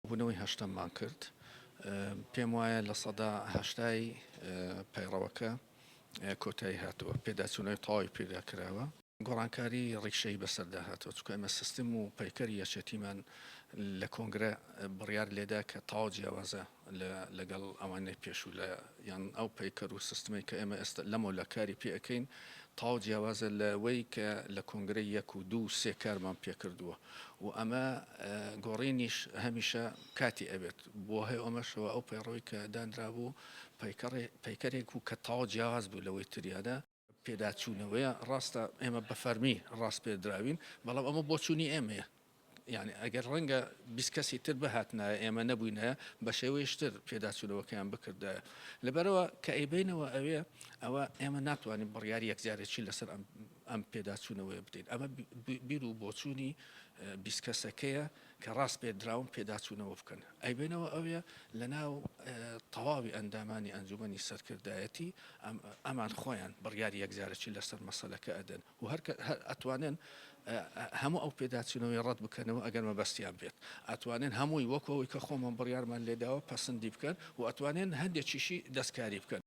بوونەوەی هەشتممان کرد پێم وایە لە سەدا هەشتای پەیڕەوەکە کۆتایی هاتووە پێداچوونەوەی تەواوی پێدا کراوە گۆڕانکاری ڕیکشەی بەسەردا هاتووە چکە ئێمە سیستم و پەیکەری یەکێتیمان لە کۆنگرە بڕیار لێدا کە تاوا جیاوازە لەگەڵ ئەوانەی پێشوو لە یان ئەو پەیکەر و سیستمی کە ئێمە ئێستا لەمە لە کاری پێەکەین تاوا جیاوازە لەوەی کە لە کۆنگرەی 1 و 2 و 3 کارمان پێکردووە و ئەمە گۆڕینیش هەمیشە کاتی ئەبێت بۆ هەیە ئەمەشەوە ئەو پەیڕەوەی کە دانرابوو پەیکەرێک و کە تاوا جیاواز بوو لەوەی تریادا پێداچوونەوەیە ڕاستە ئێمە بەفەرمی ڕاست پێدراوین بەڵام ئەمە بۆچوونی ئێمەیە یعنی ئەگەر ڕەنگە 20 کەسی تر بەهاتنایە ئێمە نەبووینە بە شێوەیەشتر پێداچوونەوەکەیان بکردایە لەبەرەوە کە ئەیبینەوە ئەوە ئێمە ناتوانین بڕیاری یەکجارێکی لەسەر ئەم پێداچوونەوەی بدەین ئەمە بیر و بۆچوونی 20 کەسەکەیە کە ڕاست پێدراون پێداچوونەوە بکەن ئەیبینەوە ئەوەیە لە ناو تەواوی ئەندامانی ئەنجومەنی سەرکردایەتی ئەمان خۆیان بڕیاری یەکجارێکی لەسەر مەسەلەکە ئەدەن و هەر ئەتوانن هەموو ئەو پێداچوونەوەی ڕەت بکەنەوە ئەگەر مەبەستیان بێت ئەتوانن هەمووی وەکەوەی کە خۆمان بڕیارمان لێداوە پەسەندی بکەن و ئەتوانن هەندێکیشی دەستکاری بکەن